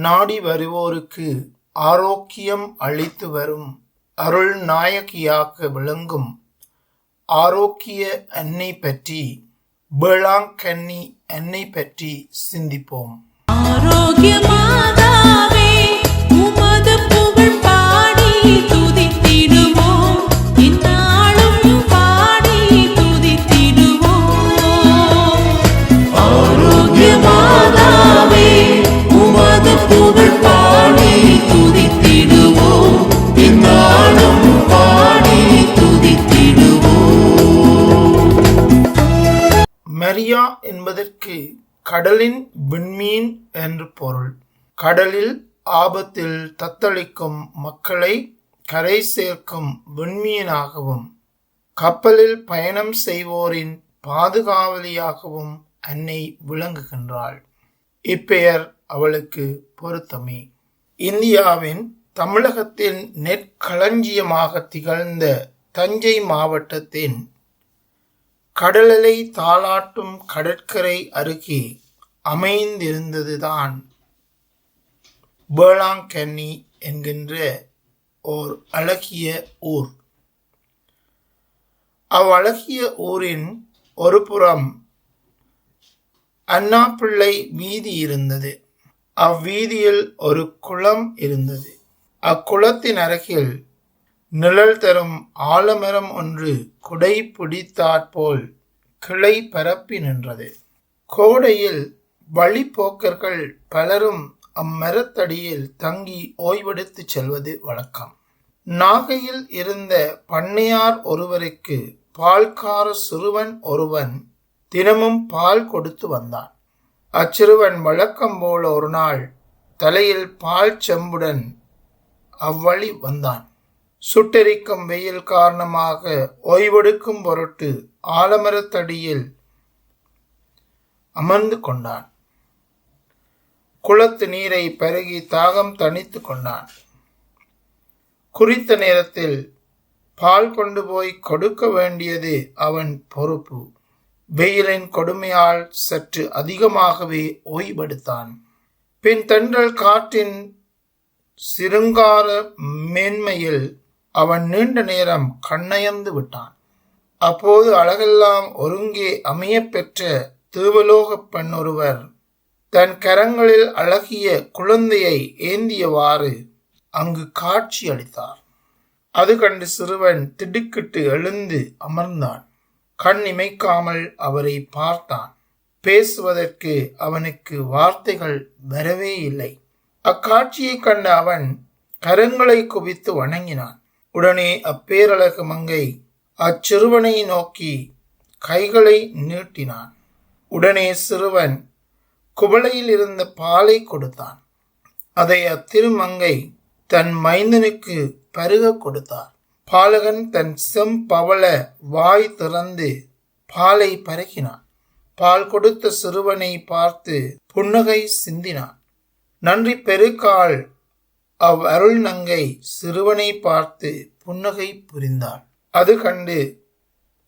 நாடி வருவோருக்கு ஆரோக்கியம் அளித்து வரும் அருள் நாயகியாக விளங்கும் ஆரோக்கிய அன்னை பற்றி, வேளாங்கண்ணி அன்னை பற்றி சிந்திப்போம். ஆரோக்கிய மாதாவே, உமது புகழ் பாடி துதித்திடுவோம், இந்நாளும் பாடி துதித்திடுவோம். ஆரோக்கிய மாதாவே, உமது புகழ் பாடி துதித்திடுவோம், இந்நாளும் பாடி துதித்திடுவோம். மரியா என்பதற்கு கடலின் விண்மீன் என்று பொருள். கடலில் ஆபத்தில் தத்தளிக்கும் மக்களை கரை சேர்க்கும் விண்மீனாகவும், கப்பலில் பயணம் செய்வோரின் பாதுகாவலியாகவும் அன்னை விளங்குகின்றாள். இப்பெயர் அவளுக்கு பொருத்தமே. இந்தியாவின் தமிழகத்தின் நெற்களஞ்சியமாக திகழ்ந்த தஞ்சை மாவட்டத்தின் கடலலை தாளாட்டும் கடற்கரை அருகே அமைந்திருந்ததுதான் வேளாங்கண்ணி என்கின்ற ஓர் அழகிய ஊர். அவ்வழகிய ஊரின் ஒரு புறம் அண்ணாப்பிள்ளை வீதி இருந்தது. அவ்வீதியில் ஒரு குளம் இருந்தது. அக்குளத்தின் அருகில் நிழல் தரும் ஆலமரம் ஒன்று குடை பிடித்தாற்போல் கிளை பரப்பி நின்றது. கோடையில் வழிப்போக்கர்கள் பலரும் அம்மரத்தடியில் தங்கி ஓய்வெடுத்து செல்வது வழக்கம். நாகையில் இருந்த பண்ணையார் ஒருவருக்கு பால்கார சிறுவன் ஒருவன் தினமும் பால் கொடுத்து வந்தான். அச்சிறுவன் வழக்கம் போல ஒரு நாள் தலையில் பால் செம்புடன் அவ்வழி வந்தான். சுட்டெரிக்கும் வெயில் காரணமாக ஓய்வெடுக்கும் பொருட்டு ஆலமரத்தடியில் அமர்ந்து கொண்டான். குளத்து நீரை பருகி தாகம் தணித்து கொண்டான். குறித்த நேரத்தில் பால் கொண்டு போய் கொடுக்க வேண்டியது அவன் பொறுப்பு. வெயிலின் கொடுமையால் சற்று அதிகமாகவே ஓய்வெடுத்தான். பின் தென்றல் காற்றின் சிருங்கார மேன்மையில் அவன் நீண்ட நேரம் கண்ணயர்ந்து விட்டான். அப்போது அழகெல்லாம் ஒருங்கே அமைய பெற்ற தேவலோக பெண் ஒருவர் தன் கரங்களில் அழகிய குழந்தையை ஏந்தியவாறு அங்கு காட்சி அளித்தார். அது கண்டு சிறுவன் திடுக்கிட்டு எழுந்து அமர்ந்தான். கண் இமைக்காமல் அவரை பார்த்தான். பேசுவதற்கு அவனுக்கு வார்த்தைகள் வரவே இல்லை. அக்காட்சியை கண்ட அவன் கரங்களை குவித்து வணங்கினான். உடனே அப்பேரழகு மங்கை அச்சிறுவனை நோக்கி கைகளை நீட்டினான். உடனே சிறுவன் குவளையில் இருந்த பாலை கொடுத்தான். அதை அத்திருமங்கை தன் மைந்தனுக்கு பருக கொடுத்தார். பாலகன் தன் செம்பவள வாய் திறந்து பாலை பருகினான். பால் கொடுத்த சிறுவனை பார்த்து புன்னகை சிந்தினான். நன்றி பெருக்காள் அவ் அருள் நங்கை சிறுவனை பார்த்து புன்னகை புரிந்தாள். அது கண்டு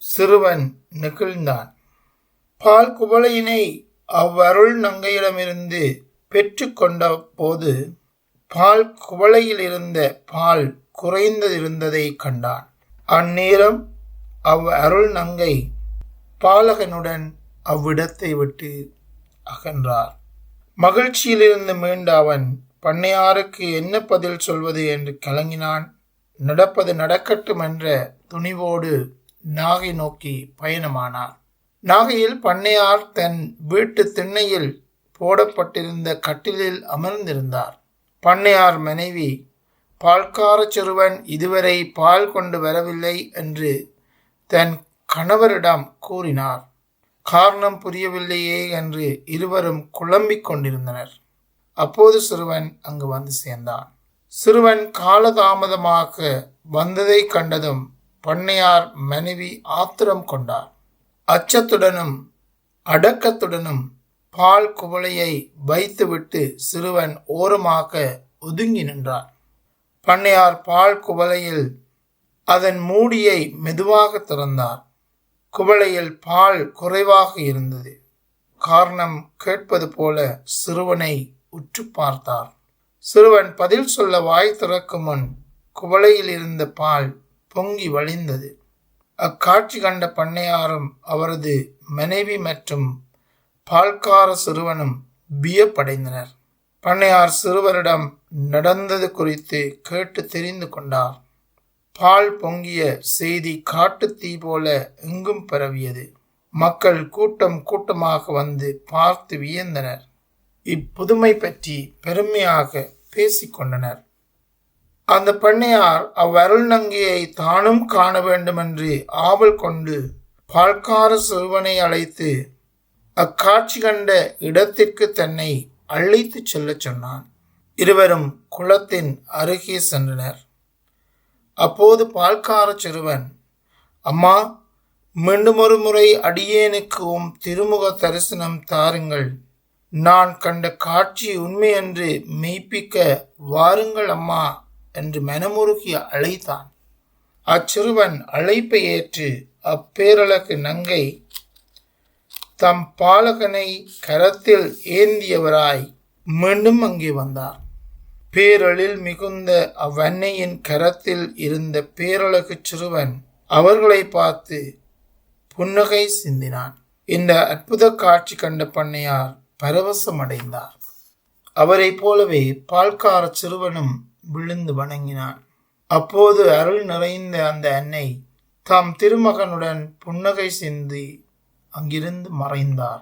சிறுவன் நெகிழ்ந்தான். பால் குவளையினை அவ்வருள் நங்கையிடமிருந்து பெற்று கொண்ட போது பால் குவளையில் இருந்த பால் குறைந்திருந்ததை கண்டான். அந்நேரம் அவ் அருள் நங்கை பாலகனுடன் அவ்விடத்தை விட்டு அகன்றார். மகிழ்ச்சியிலிருந்து மீண்ட அவன் பண்ணையாருக்கு என்ன பதில் சொல்வது என்று கலங்கினான். நடப்பது நடக்கட்டும் என்ற துணிவோடு நாகை நோக்கி பயணமானார். நாகையில் பண்ணையார் தன் வீட்டு திண்ணையில் போடப்பட்டிருந்த கட்டிலில் அமர்ந்திருந்தார். பண்ணையார் மனைவி பால்கார சிறுவன் இதுவரை பால் கொண்டு வரவில்லை என்று தன் கணவரிடம் கூறினார். காரணம் புரியவில்லையே என்று இருவரும் குழம்பிக் கொண்டிருந்தனர். அப்போது சிறுவன் அங்கு வந்து சேர்ந்தான். சிறுவன் காலதாமதமாக வந்ததை கண்டதும் பண்ணையார் மனைவி ஆத்திரம் கொண்டார். அச்சத்துடனும் அடக்கத்துடனும் பால் குவளையை வைத்துவிட்டு சிறுவன் ஓரமாக ஒதுங்கி நின்றார். பண்ணையார் பால் குவளையில் அதன் மூடியை மெதுவாக திறந்தார். குவளையில் பால் குறைவாக இருந்தது. காரணம் கேட்பது போல சிறுவனை உற்று பார்த்தார். சிறுவன் பதில் சொல்ல வாய் திறக்கும் முன் குவளையில் இருந்த பால் பொங்கி வழிந்தது. அக்காட்சி கண்ட பண்ணையாரும் அவரது மனைவி மற்றும் பால்கார சிறுவனும் வியப்படைந்தனர். பண்ணையார் சிறுவரிடம் நடந்தது குறித்து கேட்டு தெரிந்து கொண்டார். பால் பொங்கிய செய்தி காட்டு தீ போல எங்கும் பரவியது. மக்கள் கூட்டம் கூட்டமாக வந்து பார்த்து வியந்தனர். இப்புதுமை பற்றி பெருமையாக பேசிக்கொண்டனர். அந்த பண்ணையார் அவ்வருள் நங்கையை தானும் காண வேண்டுமென்று ஆவல் கொண்டு பால்கார சிறுவனை அழைத்து அக்காட்சி கண்ட இடத்திற்கு தன்னை அழைத்து செல்ல சொன்னான். இருவரும் குளத்தின் அருகே சென்றனர். அப்போது பால்கார சிறுவன், அம்மா, மீண்டும் ஒரு முறை அடியேனுக்கு திருமுக தரிசனம் தாருங்கள். நான் கண்ட காட்சி உண்மை என்று மெய்ப்பிக்க வாருங்கள் அம்மா என்று மனமுருகி அழைத்தான். அச்சிறுவன் அழைப்பை ஏற்று அப்பேரழகு நங்கை தம் பாலகனை கரத்தில் ஏந்தியவராய் மீண்டும் அங்கே வந்தார். பேரழில் மிகுந்த அவ்வன்னையின் கரத்தில் இருந்த பேரழகு சிறுவன் அவர்களை பார்த்து புன்னகை சிந்தினான். இந்த அற்புத காட்சி கண்ட பண்ணையார் பரவசமடைந்தார். அவரை போலவே பால்கார சிறுவனும் விழுந்து வணங்கினான். அப்போது அருள் நிறைந்த அந்த அன்னை தாம் திருமகனுடன் புன்னகை சிந்தி அங்கிருந்து மறைந்தார்.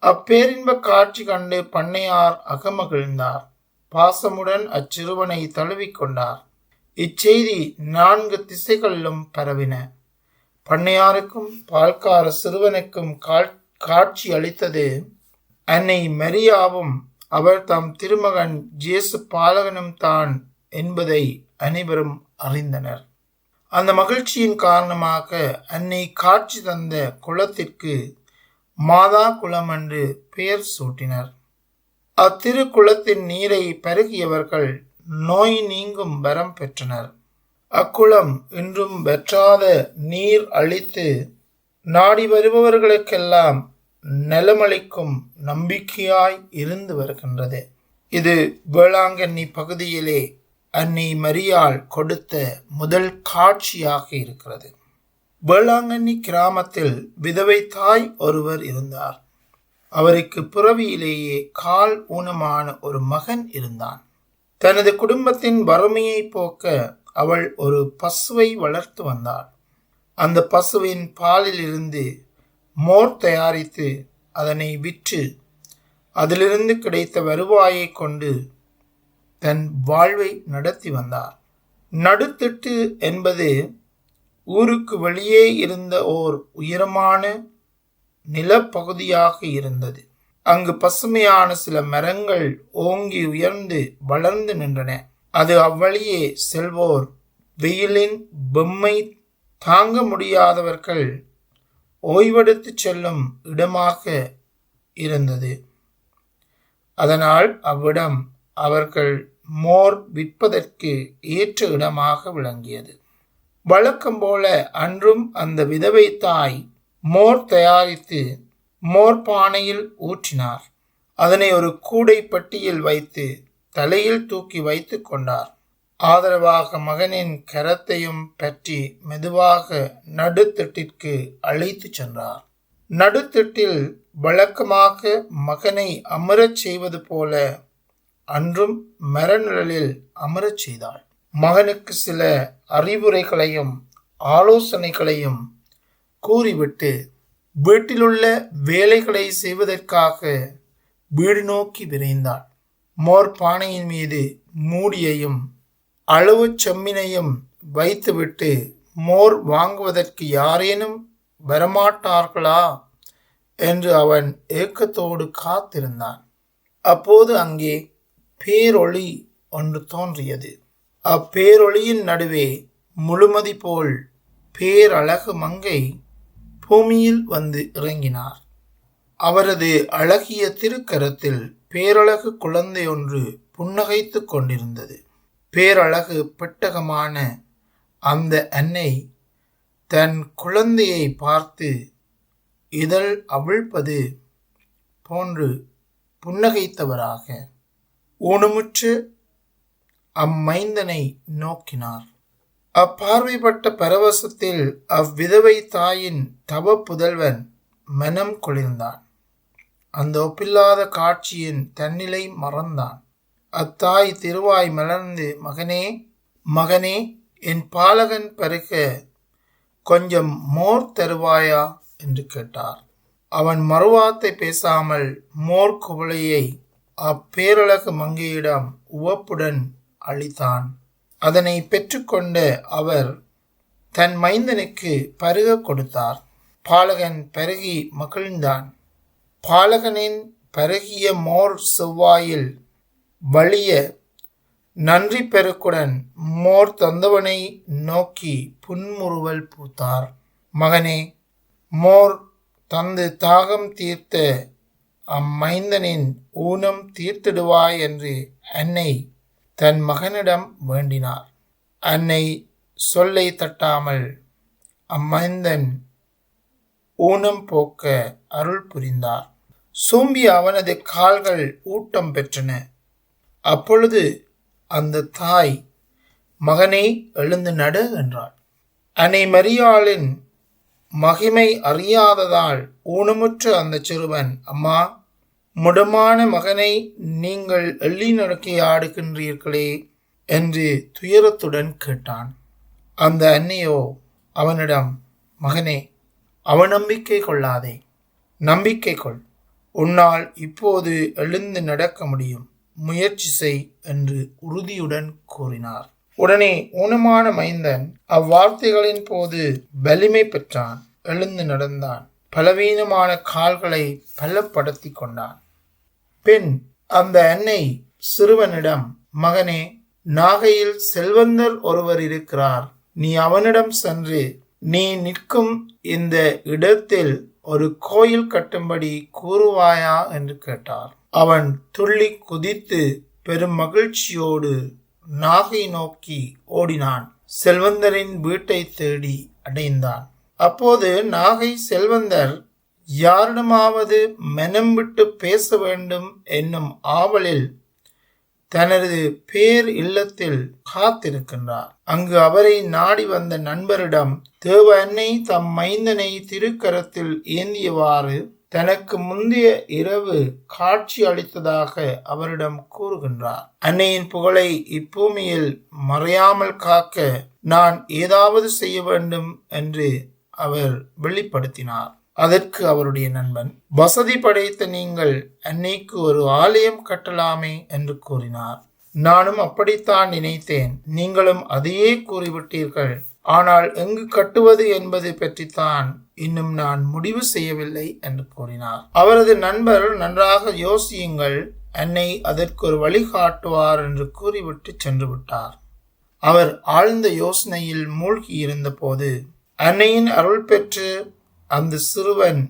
அப்பேரின்ப காட்சி கண்டு பண்ணையார் அகமகிழ்ந்தார். பாசமுடன் அச்சிறுவனை தழுவிக்கொண்டார். இச்செய்தி 4 திசைகளிலும் பரவின. பண்ணையாருக்கும் பால்கார சிறுவனுக்கும் காட்சி அளித்தது அன்னை மரியாவும் அவர் தம் திருமகன் ஜேசு பாலகனும் தான் என்பதை அனைவரும் அறிந்தனர். அந்த மகிழ்ச்சியின் காரணமாக அன்னை காட்சி தந்த குளத்திற்கு மாதா குளம் என்று பெயர் சூட்டினர். அத்திரு குளத்தின் நீரை பருகியவர்கள் நோய் நீங்கும் வரம் பெற்றனர். அக்குளம் இன்றும் வற்றாத நீர் அளித்து நாடி வருபவர்களுக்கெல்லாம் நலமளிக்கும் நம்பிக்கையாய் இருந்து வருகின்றது. இது வேளாங்கண்ணி பகுதியிலே அன்னை மரியாள் கொடுத்த முதல் காட்சியாக இருக்கிறது. வேளாங்கண்ணி கிராமத்தில் விதவை தாய் ஒருவர் இருந்தார். அவருக்கு பிறவியிலேயே கால் ஊனமான ஒரு மகன் இருந்தான். தனது குடும்பத்தின் வறுமையை போக்க அவள் ஒரு பசுவை வளர்த்து வந்தாள். அந்த பசுவின் பாலில் இருந்து மோர் தயாரித்து அதனை விற்று அதிலிருந்து கிடைத்த வருவாயை கொண்டு தன் வாழ்வை நடத்தி வந்தார். நடுத்திட்டு என்பது ஊருக்கு வெளியே இருந்த ஓர் உயரமான நிலப்பகுதியாக இருந்தது. அங்கு பசுமையான சில மரங்கள் ஓங்கி உயர்ந்து வளர்ந்து நின்றன. அது அவ்வழியே செல்வோர் வெயிலின் பொம்மை தாங்க முடியாதவர்கள் ஓய்வெடுத்து செல்லும் இடமாக இருந்தது. அதனால் அவ்விடம் அவர்கள் மோர் விற்பதற்கு ஏற்ற இடமாக விளங்கியது. வழக்கம் போல அன்றும் அந்த விதவை தாய் மோர் தயாரித்து மோர் பானையில் ஊற்றினார். அதனை ஒரு கூடை பட்டியில் வைத்து தலையில் தூக்கி வைத்து கொண்டார். ஆதரவாக மகனின் கரத்தையும் பற்றி மெதுவாக நடுத்தட்டிற்கு அழைத்து சென்றார். நடுத்தட்டில் வழக்கமாக மகனை அமரச் செய்வது போல அன்றும் மரநிழலில் அமரச் செய்தாள். மகனுக்கு சில அறிவுரைகளையும் ஆலோசனைகளையும் கூறிவிட்டு வீட்டிலுள்ள வேலைகளை செய்வதற்காக வீடு நோக்கி விரைந்தாள். மோர் பானையின் மீது மூடியையும் அளவு செம்மினையும் வைத்துவிட்டு மோர் வாங்குவதற்கு யாரேனும் வரமாட்டார்களா என்று அவன் ஏக்கத்தோடு காத்திருந்தான். அப்போது அங்கே பேரொளி ஒன்று தோன்றியது. அப்பேரொளியின் நடுவே முழுமதி போல் பேரழகு மங்கை பூமியில் வந்து இறங்கினார். அவரது அழகிய திருக்கரத்தில் பேரழகு குழந்தை ஒன்று புன்னகைத்து கொண்டிருந்தது. பேரழகு பெட்டகமான அந்த அன்னை தன் குழந்தையை பார்த்து இதழ் அவிழ்ப்பது போன்று புன்னகைத்தவராக ஊனமுற்று அம்மைந்தனை நோக்கினார். அப்பார்வைப்பட்ட பரவசத்தில் அவ்விதவை தாயின் தவ புதல்வன் மனம் குளிர்ந்தான். அந்த ஒப்பில்லாத காட்சியின் தன்னிலை மறந்தான். அத்தாய் திருவாய் மலர்ந்து, மகனே மகனே, என் பாலகன் பருக கொஞ்சம் மோர் தருவாயா என்று கேட்டார். அவன் மறுவார்த்தை பேசாமல் மோர் குவளையை அப்பேரழகு மங்கையிடம் உவப்புடன் அளித்தான். அதனை பெற்றுக்கொண்ட அவர் தன் மைந்தனுக்கு பருக கொடுத்தார். பாலகன் பருகி மகிழ்ந்தான். பாலகனின் பருகிய மோர் செவ்வாயில் வலிய நன்றி பெருக்குடன் மோர் தந்தவனை நோக்கி புன்முறுவல் பூத்தார். மகனே, மோர் தந்து தாகம் தீர்த்த அம்மைந்தனின் ஊனம் தீர்த்திடுவாய் என்று அன்னை தன் மகனிடம் வேண்டினார். அன்னை சொல்லை தட்டாமல் அம்மைந்தன் ஊனம் போக்க அருள் புரிந்தார். சோம்பிய அவனது கால்கள் ஊட்டம் பெற்றன. அப்பொழுது அந்த தாய், மகனை எழுந்து நடு என்றாள். அன்னை மரியாளின் மகிமை அறியாததால் ஊனமுற்ற அந்த சிறுவன், அம்மா, முடமான மகனை நீங்கள் எள்ளி நடக்கி ஆடுகின்றீர்களே என்று துயரத்துடன் கேட்டான். அந்த அன்னையோ அவனிடம், மகனே, அவநம்பிக்கை கொள்ளாதே, நம்பிக்கை கொள். உன்னால் இப்போது எழுந்து நடக்க முடியும், முயற்சி செய் என்று உறுதியுடன் கூறினார். உடனே ஊனமான மைந்தன் அவ்வார்த்தைகளின் போது வலிமை பெற்றான். எழுந்து நடந்தான். பலவீனமான கால்களை பலப்படுத்தி கொண்டான். பின் அந்த அன்னை சிறுவனிடம், மகனே, நாகையில் செல்வந்தர் ஒருவர் இருக்கிறார். நீ அவனிடம் சென்று நீ நிற்கும் இந்த இடத்தில் ஒரு கோயில் கட்டும்படி கூறுவாயா என்று கேட்டார். அவன் துள்ளி குதித்து பெரும் மகிழ்ச்சியோடு நாகை நோக்கி ஓடினான். செல்வந்தரின் வீட்டை தேடி அடைந்தான். அப்போது நாகை செல்வந்தர் யாரிடமாவது மனம் விட்டு பேச வேண்டும் என்னும் ஆவலில் தனது பேர் இல்லத்தில் காத்திருக்கின்றார். அங்கு அவரை நாடி வந்த நண்பரிடம் தேவ அன்னை தம் மைந்தனை திருக்கரத்தில் ஏந்தியவாறு தனக்கு முந்தைய இரவு காட்சி அளித்ததாக அவரிடம் கூறுகின்றார். அன்னையின் புகழை இப்பூமியில் மறையாமல் காக்க நான் ஏதாவது செய்ய வேண்டும் என்று அவர் வெளிப்படுத்தினார். அதற்கு அவருடைய நண்பன், வசதி படைத்த நீங்கள் அன்னைக்கு ஒரு ஆலயம் கட்டலாமே என்று கூறினார். நானும் அப்படித்தான் நினைத்தேன், நீங்களும் அதையே கூறிவிட்டீர்கள். ஆனால் எங்கு கட்டுவது என்பது பற்றித்தான் இன்னும் நான் முடிவு செய்யவில்லை என்று கூறினார். அவரது நண்பர், நன்றாக யோசியுங்கள், அன்னை அதற்கு ஒரு வழி காட்டுவார் என்று கூறிவிட்டு சென்று விட்டார். அவர் ஆழ்ந்த யோசனையில் மூழ்கி இருந்த போது அன்னையின் அருள் பெற்று அந்த சிறுவன்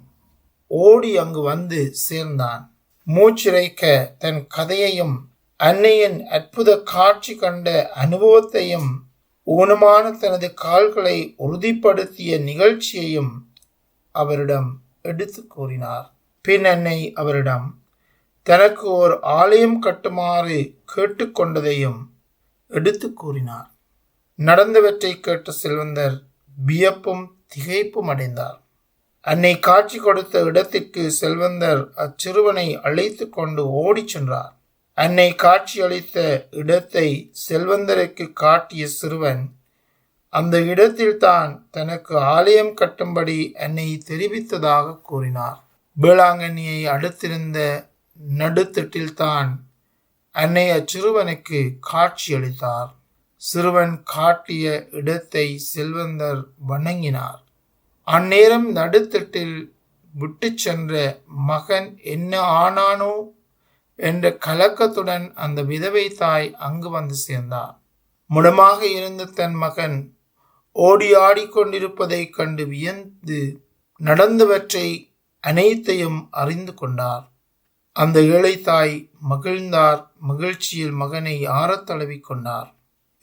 ஓடி அங்கு வந்து சேர்ந்தான். மூச்சிறைக்க தன் கதையையும் அன்னையின் அற்புத காட்சி கண்ட அனுபவத்தையும் ஊனமான தனது கால்களை உறுதிப்படுத்திய நிகழ்ச்சியையும் அவரிடம் எடுத்து கூறினார். பின் அன்னை அவரிடம் தனக்கு ஓர் ஆலயம் கட்டுமாறு கேட்டுக்கொண்டதையும் எடுத்து கூறினார். நடந்தவற்றை கேட்ட செல்வந்தர் வியப்பும் திகைப்பும் அடைந்தார். அன்னை காட்சி கொடுத்த இடத்திற்கு செல்வந்தர் அச்சிறுவனை அழைத்து கொண்டு ஓடிச் சென்றார். அன்னை காட்சி அளித்த இடத்தை செல்வந்தருக்கு காட்டிய சிறுவன் அந்த இடத்தில்தான் தனக்கு ஆலயம் கட்டும்படி அன்னை தெரிவித்ததாக கூறினார். வேளாங்கண்ணியை அடுத்திருந்த நடுத்தட்டில்தான் அன்னை அச்சிறுவனுக்கு காட்சி அளித்தார். சிறுவன் காட்டிய இடத்தை செல்வந்தர் வணங்கினார். அந்நேரம் நடுத்தட்டில் விட்டு சென்ற மகன் என்ன ஆனானோ என்ற கலக்கத்துடன் அந்த விதவை தாய் அங்கு வந்து சேர்ந்தார். முடமாக இருந்த தன் மகன் ஓடி ஆடிக்கொண்டிருப்பதைக் கண்டு வியந்து நடந்தவற்றை அனைத்தையும் அறிந்து கொண்டார். அந்த ஏழை தாய் மகிழ்ந்தார். மகிழ்ச்சியில் மகனை ஆறத் தழுவி கொண்டார்.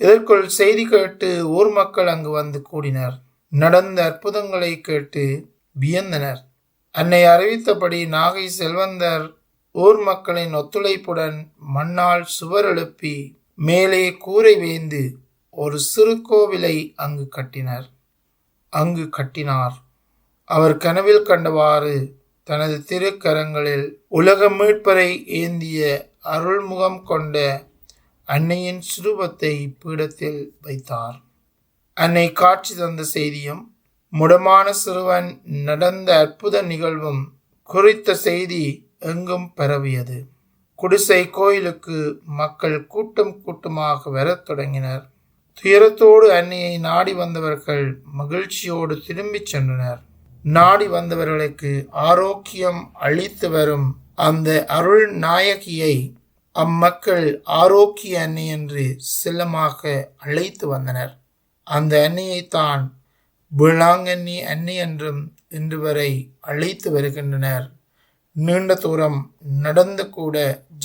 இதற்குள் செய்தி கேட்டு ஊர் மக்கள் அங்கு வந்து கூடினர். நடந்த அற்புதங்களை கேட்டு வியந்தனர். அன்னை அறிவித்தபடி நாகை செல்வந்தர் ஊர் மக்களின் ஒத்துழைப்புடன் மண்ணால் சுவர் எழுப்பி மேலே கூரை வேய்ந்து ஒரு சிறு கோவிலை அங்கு கட்டினார். அவர் கனவில் கண்டவாறு தனது திருக்கரங்களில் உலக மீட்பரை ஏந்திய அருள்முகம் கொண்ட அன்னையின் சுரூபத்தை பீடத்தில் வைத்தார். அன்னை காட்சி தந்த செய்தியும் முடமான சிறுவன் நடந்த அற்புத நிகழ்வும் குறித்த செய்தி எங்கும் பரவியது. குடிசை கோயிலுக்கு மக்கள் கூட்டம் கூட்டமாக வரத் தொடங்கினர். துயரத்தோடு அன்னையை நாடி வந்தவர்கள் மகிழ்ச்சியோடு திரும்பிச் சென்றனர். நாடி வந்தவர்களுக்கு ஆரோக்கியம் அளித்து வரும் அந்த அருள் நாயகியை அம்மக்கள் ஆரோக்கிய அன்னை என்று செல்லமாக அழைத்து வந்தனர். அந்த அன்னையைத்தான் வேளாங்கண்ணி அன்னை என்றும் இன்று வரை அழைத்து வருகின்றனர். நீண்ட தூரம் நடந்து கூட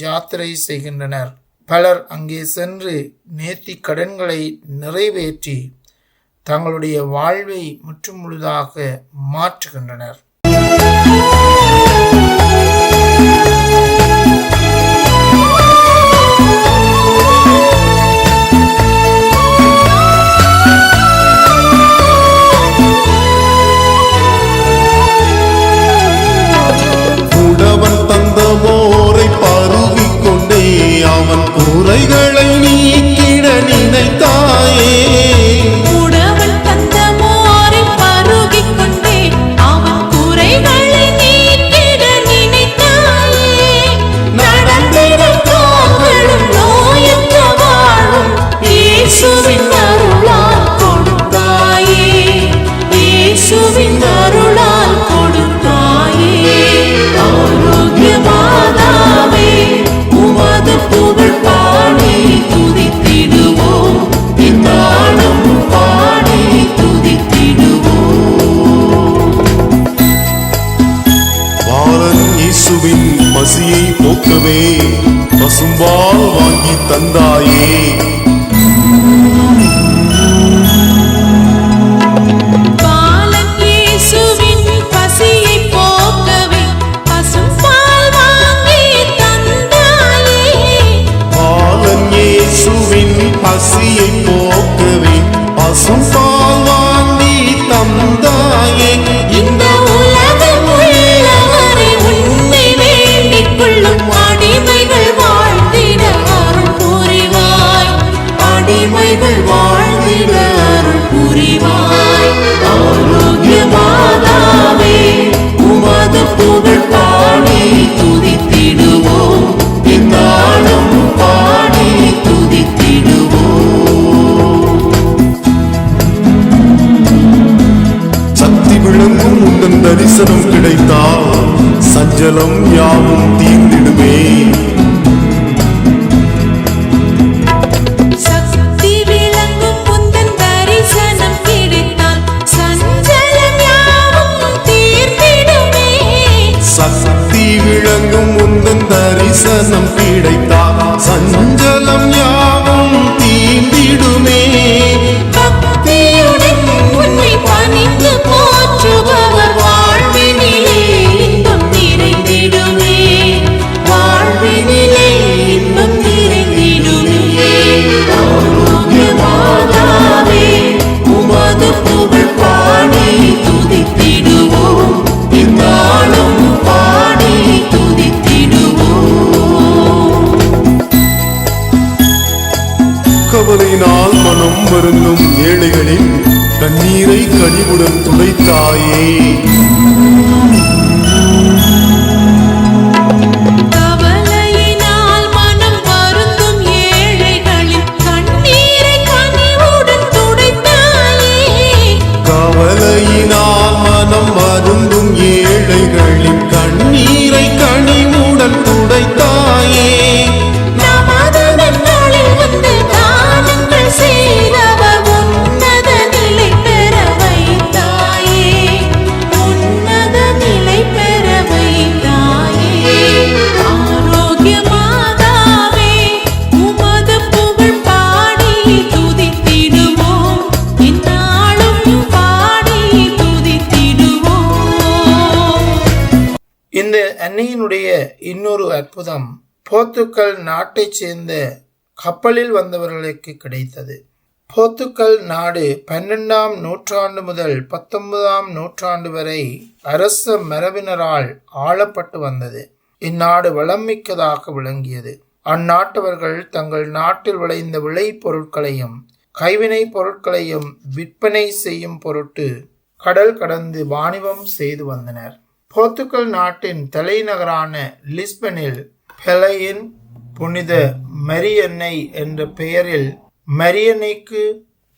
யாத்திரை செய்கின்றனர். பலர் அங்கே சென்று நேர்த்தி கடன்களை நிறைவேற்றி தங்களுடைய வாழ்வை முற்றுமுழுதாக மாற்றுகின்றனர். அவன் குறைகளை நீக்கிட நினைத்தாயே. உடவன் தந்த மோரை பருகிக் கொண்டே அவன் குறைகளை நீக்கிட நினைத்தாயே. நடந்திடும் கால்களும் நோயற்ற வாழும் இயேசுவின் அருளால் கொடுத்தாயே. இயேசுவின் அருளால் கொடுத்தாயே. ஆரோக்கிய மாதாவே உமது புகழ் பாடி துதித்திடுவோம். இந்நாளும் பாடி துதித்திடுவோம். பாலன் இயேசுவின் பசியை போக்கவே பசும்பால் வாங்கி தந்தாயே. பாலன் இயேசுவின் பசியை போக்கவே பசும்பால் வாங்கி தந்தாயே. பாலன் இயேசுவின் பசியை போக்கவே பசும்பால் வாங்கி தந்தாயே. இந்த உலகம் உள்ளவரை உன்னை வேண்டிக் கொள்ளும் அடிமைகள் வாழ்ந்திட அருள் புரிவாய். அடிமைகள் வாழ்ந்திட அருள் புரிவாய். ஆரோக்கிய மாதாவே உமது புகழ் பாடி துதித்திடுவோம். இந்நாளும் பாடி துதித்திடுவோம். சக்தி விளங்கும் உந்தன் தரிசனம் கிடைத்தால் சஞ்சலம் யாவும் தீர்ந்திடுமே. சக்தி விளங்கும் உந்தன் தரிசனம் கிடைத்தால் சஞ்சலம் யாவும் தீர்ந்திடுமே. சக்தி விளங்கும் உந்தன் தரிசனம் கிடைத்தால் சஞ்சலம் யாவும் தீர்ந்திடுமே. பக்தியுடன் உன்னை பணிந்து போற்றுபவர் வாழ்வினிலே இன்பம் நிறைந்திடுமே. வாழ்வினிலே இன்பம் நிறைந்திடுமே. ஆரோக்கிய மாதாவே உமது புகழ் பாடி துதித்திடுவோம். இந்நாளும் பாடி துதித்திடுவோம். கவலையினால் மனம் வருந்தும் ஏழைகளின் கண்ணீரை கனிவுடன் துடைத்தாயே. கவலையினால் மனம் வருந்தும் ஏழைகளின் கண்ணீரை கனிவுடன் துடைத்தாயே. கவலையினால் மனம் வருந்தும் ஏழைகளின் கண்ணீரை கனிவுடன் துடைத்தாயே. நமது நன்னாளில் வந்து தானங்கள் செய்தவர் உன்னத நிலை பெற வைத்தாயே. உன்னத நிலை பெற வைத்தாயே. ஆரோக்கிய மாதாவே உமது புகழ் பாடி துதித்திடுவோம். இந்நாளும் பாடி துதித்திடுவோம். இந்த அன்னையினுடைய இன்னொரு அற்புதம், போர்த்துக்கல் நாட்டைச் சேர்ந்த கப்பலில் வந்தவர்களுக்கு கிடைத்தது. போர்த்துக்கல் நாடு 12ஆம் நூற்றாண்டு முதல் 19ஆம் நூற்றாண்டு வரை அரச மரபினரால் ஆளப்பட்டு வந்தது. இந்நாடு வளமிக்கதாக விளங்கியது. அந்நாட்டவர்கள் தங்கள் நாட்டில் விளைந்த விளை பொருட்களையும் கைவினை பொருட்களையும் விற்பனை செய்யும் பொருட்டு கடல் கடந்து வாணிபம் செய்து வந்தனர். போர்த்துக்கல் நாட்டின் தலைநகரான லிஸ்பனில் பெலையின் புனித மரியன்னை என்ற பெயரில் மரியன்னைக்கு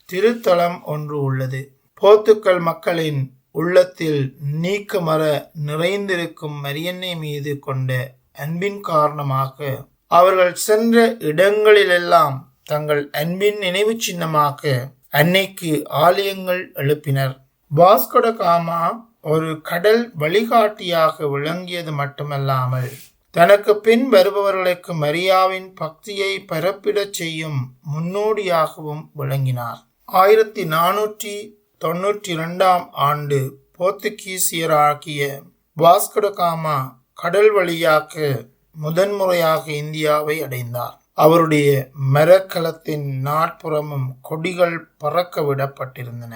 திருத்தலம் ஒன்று உள்ளது. போர்த்துக்கல் மக்களின் உள்ளத்தில் நீக்கமற நிறைந்திருக்கும் மரியன்னை மீது கொண்ட அன்பின் காரணமாக அவர்கள் சென்ற இடங்களிலெல்லாம் தங்கள் அன்பின் நினைவு சின்னமாக அன்னைக்கு ஆலயங்கள் எழுப்பினர். வாஸ்கோ ட காமா ஒரு கடல் வழிகாட்டியாக விளங்கியது மட்டுமல்லாமல் தனக்கு பின் வருபவர்களுக்கு மரியாவின் பக்தியை பரப்பிடச் செய்யும் முன்னோடியாகவும் விளங்கினார். 1492ஆம் ஆண்டு போர்த்துகீசியராகிய வாஸ்கோ ட காமா கடல் வழியாக முதன்முறையாக இந்தியாவை அடைந்தார். அவருடைய மரக்கலத்தின் நாற்புறமும் கொடிகள் பறக்க விடப்பட்டிருந்தன.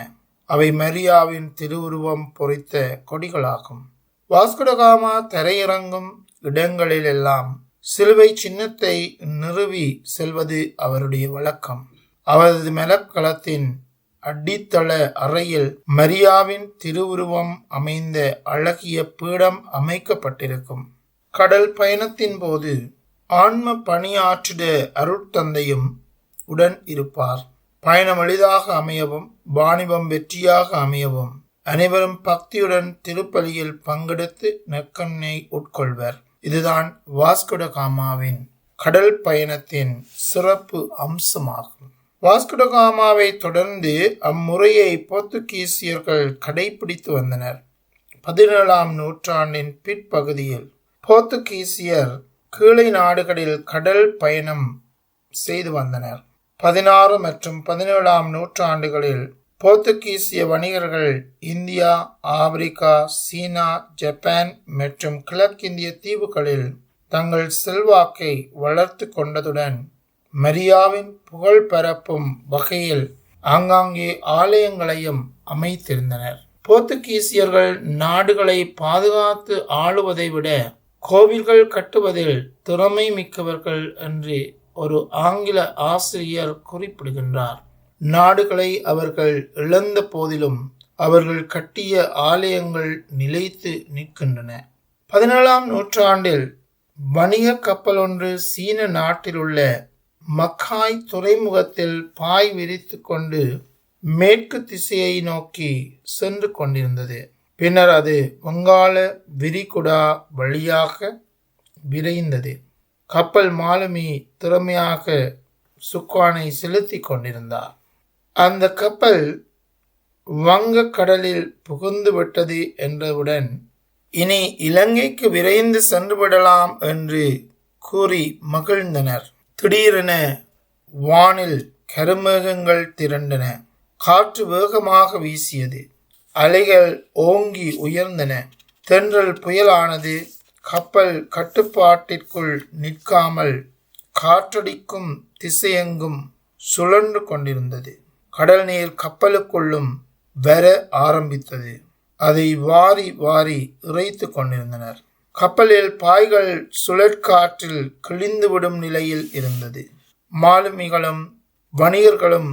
அவை மரியாவின் திருவுருவம் பொறித்த கொடிகளாகும். வாஸ்கோ ட காமா தரையிறங்கும் இடங்களிலெல்லாம் சிலுவை சின்னத்தை நிறுவி செல்வது அவருடைய வழக்கம். அவரது மரக்கலத்தின் அடித்தள அறையில் மரியாவின் திருவுருவம் அமைந்த அழகிய பீடம் அமைக்கப்பட்டிருக்கும். கடல் பயணத்தின் போது ஆன்ம பணியாற்றிட அருட்தந்தையும் உடன் இருப்பார். பயணம் எளிதாக அமையவும் வாணிபம் வெற்றியாக அமையவும் அனைவரும் பக்தியுடன் திருப்பலியில் பங்கெடுத்து நற்கருணை உட்கொள்வர். இதுதான் வாஸ்கோ ட காமாவின் கடல் பயணத்தின் சிறப்பு அம்சமாகும். வாஸ்கோ ட காமாவை தொடர்ந்து அம்முறையை போர்த்துகீசியர்கள் கடைபிடித்து வந்தனர். 17ஆம் நூற்றாண்டின் பிற்பகுதியில் போர்த்துகீசியர் கீழை நாடுகளில் கடல் பயணம் செய்து வந்தனர். 16 மற்றும் 17ஆம் நூற்றாண்டுகளில் போர்த்துகீசிய வணிகர்கள் இந்தியா, ஆப்பிரிக்கா, சீனா, ஜப்பான் மற்றும் கிழக்கிந்திய தீவுகளில் தங்கள் செல்வாக்கை வளர்த்து கொண்டதுடன் மரியாவின் புகழ் பரப்பும் வகையில் ஆங்காங்கே ஆலயங்களையும் அமைத்திருந்தனர். போர்த்துகீசியர்கள் நாடுகளை பாதுகாத்து ஆளுவதை விட கோவில்கள் கட்டுவதில் திறமை மிக்கவர்கள் என்று ஒரு ஆங்கில ஆசிரியர் குறிப்பிடுகின்றார். நாடுகளை அவர்கள் இழந்த போதிலும் அவர்கள் கட்டிய ஆலயங்கள் நிலைத்து நிற்கின்றன. 17ஆம் நூற்றாண்டில் வணிக கப்பல் ஒன்று சீன நாட்டில் உள்ள மக்காய் துறைமுகத்தில் பாய் விரித்து கொண்டு மேற்கு திசையை நோக்கி சென்று கொண்டிருந்தது. பின்னர் அது வங்காள விரிகுடா வழியாக விரைந்தது. கப்பல் மாலுமி திறமையாக சுக்கானை செலுத்தி கொண்டிருந்தார். அந்த கப்பல் வங்க கடலில் புகுந்து விட்டது என்றவுடன் இனி இலங்கைக்கு விரைந்து சென்றுவிடலாம் என்று கூறி மகிழ்ந்தனர். திடீரென வானில் கருமேகங்கள் திரண்டன. காற்று வேகமாக வீசியது. அலைகள் ஓங்கி உயர்ந்தன. தென்றல் புயலானது. கப்பல் கட்டுப்பாட்டிற்குள் நிற்காமல் காற்றடிக்கும் திசையெங்கும் சுழன்று கொண்டிருந்தது. கடல் நீர் கப்பலுக்குள்ளும் வர ஆரம்பித்தது. அதை வாரி வாரி இறைத்து கொண்டிருந்தனர். கப்பலில் பாய்கள் சுழற்காற்றில் கிழிந்துவிடும் நிலையில் இருந்தது. மாலுமிகளும் வணிகர்களும்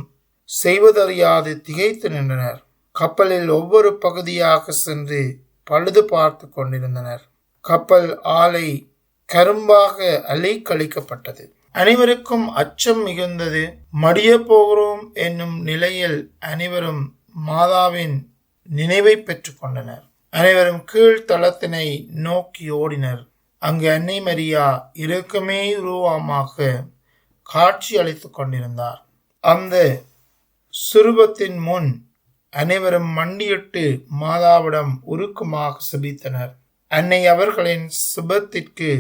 செய்வதறியாது திகைத்து நின்றனர். கப்பலில் ஒவ்வொரு பகுதியாக சென்று பழுது பார்த்து கொண்டிருந்தனர். கப்பல் ஆலை கரும்பாக அலைக்கழிக்கப்பட்டது. அனைவருக்கும் அச்சம் மிகுந்தது. மடிய போகிறோம் என்னும் நிலையில் அனைவரும் மாதாவின் நினைவை பெற்று கொண்டனர். அனைவரும் கீழ்த்தளத்தினை நோக்கி ஓடினர். அங்கு அன்னை மரியா இறுக்கமே உருவமாக காட்சி அளித்துக் கொண்டிருந்தார். அந்த சுரூபத்தின் முன் அனைவரும் மண்டியிட்டு மாதாவிடம் உருக்கமாக செபித்தனர். அன்னை அவர்களின் சுபத்திற்கு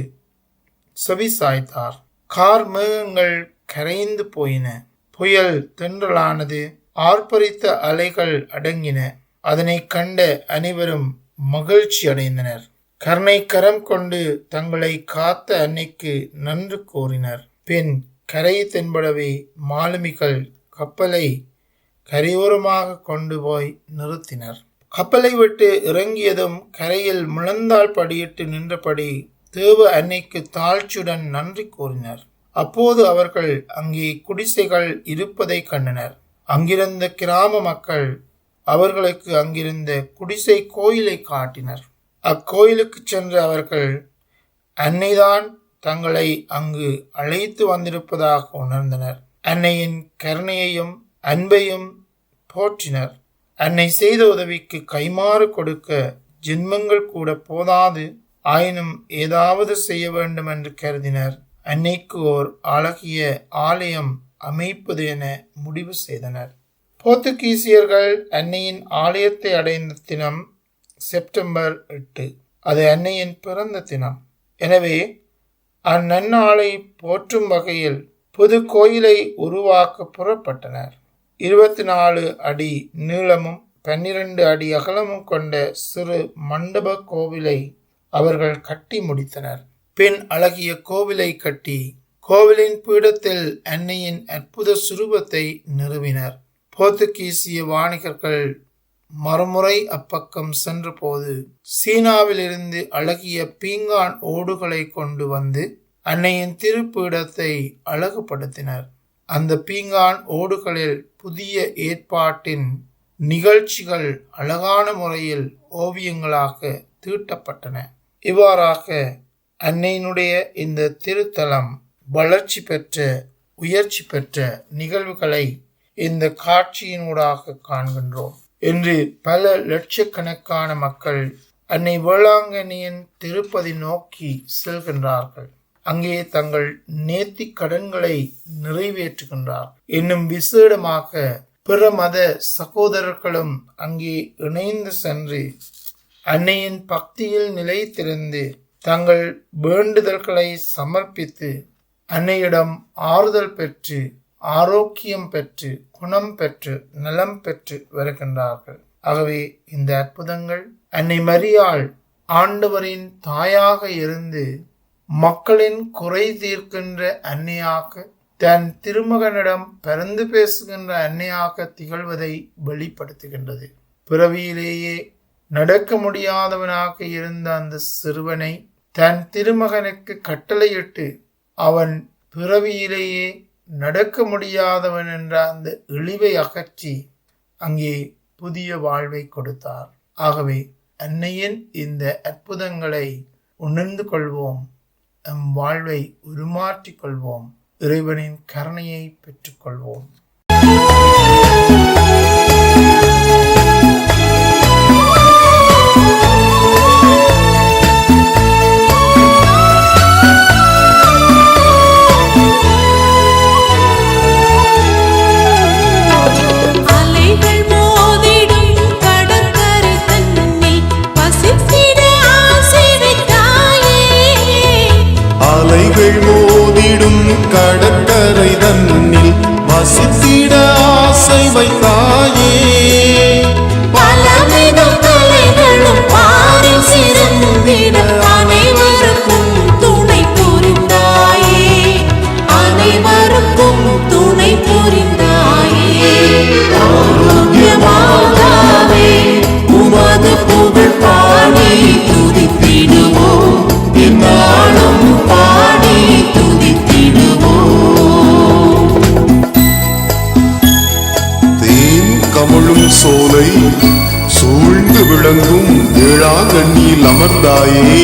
செவி சாய்த்தார். கார் மேகங்கள் கரைந்து போயின. புயல் தென்றலானது. ஆர்ப்பரித்த அலைகள் அடங்கின. அதனை கண்ட அனைவரும் மகிழ்ச்சி அடைந்தனர். கருணை கரம் கொண்டு தங்களை காத்த அன்னைக்கு நன்றி கூறினர். பின் கரை தென்படவே மாலுமிகள் கப்பலை கரையோரமாக கொண்டு போய் நிறுத்தினர். கப்பலை விட்டு இறங்கியதும் கரையில் முழந்தாள் படியிட்டு நின்றபடி தேவ அன்னைக்கு தாழ்ச்சியுடன் நன்றி கூறினர். அப்போது அவர்கள் அங்கே குடிசைகள் இருப்பதை கண்டனர். அங்கிருந்த கிராம மக்கள் அவர்களுக்கு அங்கிருந்த குடிசை கோயிலை காட்டினர். அக்கோயிலுக்கு சென்ற அவர்கள் அன்னைதான் தங்களை அங்கு அழைத்து வந்திருப்பதாக உணர்ந்தனர். அன்னையின் கருணையையும் அன்பையும் போற்றினர். அன்னை செய்த உதவிக்கு கைமாறு கொடுக்க ஜென்மங்கள் கூட போதாது, ஆயினும் ஏதாவது செய்ய வேண்டும் என்று கருதினர். அன்னைக்கு ஓர் அழகிய ஆலயம் அமைப்பது என முடிவு செய்தனர். போர்த்துகீசியர்கள் அன்னையின் ஆலயத்தை அடைந்த தினம் செப்டம்பர் 8. அது அன்னையின் பிறந்த தினம். எனவே அந்நன்னாளை போற்றும் வகையில் புது கோயிலை உருவாக்க புறப்பட்டனர். 24 அடி நீளமும் 12 அடி அகலமும் கொண்ட சிறு மண்டப கோவிலை அவர்கள் கட்டி முடித்தனர். பின் அழகிய கோவிலை கட்டி கோவிலின் பீடத்தில் அன்னையின் அற்புத சுரூபத்தை நிறுவினர். போர்த்துகீசிய வாணிகர்கள் மறுமுறை அப்பக்கம் சென்றபோது சீனாவிலிருந்து அழகிய பீங்கான் ஓடுகளை கொண்டு வந்து அன்னையின் திருப்பீடத்தை அழகுபடுத்தினர். அந்த பீங்கான் ஓடுகளில் புதிய ஏற்பாட்டின் நிகழ்ச்சிகள் அழகான முறையில் ஓவியங்களாக தீட்டப்பட்டன. இவ்வாறாக அன்னையினுடைய இந்த திருத்தலம் வளர்ச்சி பெற்ற உயர்ச்சி பெற்ற நிகழ்வுகளை இந்த காட்சியினூடாக காண்கின்றோம். இன்று பல லட்சக்கணக்கான மக்கள் அன்னை வேளாங்கண்ணியின் திருப்பதி நோக்கி செல்கின்றார்கள். அங்கே தங்கள் நேர்த்தி கடன்களை நிறைவேற்றுகின்றார். இன்னும் விசேடமாக பிற மத சகோதரர்களும் அங்கே இணைந்து சென்று அன்னையின் பக்தியில் நிலைத்திருந்து தங்கள் வேண்டுதல்களை சமர்ப்பித்து அன்னையிடம் ஆறுதல் பெற்று ஆரோக்கியம் பெற்று குணம் பெற்று நலம் பெற்று வருகின்றார்கள். ஆகவே இந்த அற்புதங்கள் அன்னை மரியாள் ஆண்டவரின் தாயாக இருந்து மக்களின் குறை தீர்க்கின்ற அன்னையாக, தன் திருமகனிடம் பரிந்து பேசுகின்ற அன்னையாக திகழ்வதை வெளிப்படுத்துகின்றது. பிறவியிலேயே நடக்க முடியாதவனாக இருந்த அந்த சிறுவனை தன் திருமகனுக்கு கட்டளையிட்டு அவன் பிறவியிலேயே நடக்க முடியாதவன் என்ற அந்த இழிவை அகற்றி அங்கே புதிய வாழ்வை கொடுத்தார். ஆகவே அன்னையின் இந்த அற்புதங்களை உணர்ந்து கொள்வோம், நம் வாழ்வை உருமாற்றிக் கொள்வோம், இறைவனின் கருணையை பெற்றுக்கொள்வோம். அலைகள் மோதிடும் கடற்கரை தன்னில் வசித்திட ஆசை வைத்தாயே. பலவித கலைகளும் பாரில் சிறந்திட அனைவருக்கும் துணை புரிந்தாயே. அனைவருக்கும் துணை புரிந்தாயே. ஆரோக்கியமாகவே உமது புகழ் பாடி துதித்திடுவோம். என்னாலும் பாடி துதித்திடுவோம். தேன் கமழும் சோலை சூழ்ந்து விளங்கும் வேளாங்கண்ணியில் அமர்ந்தாயே.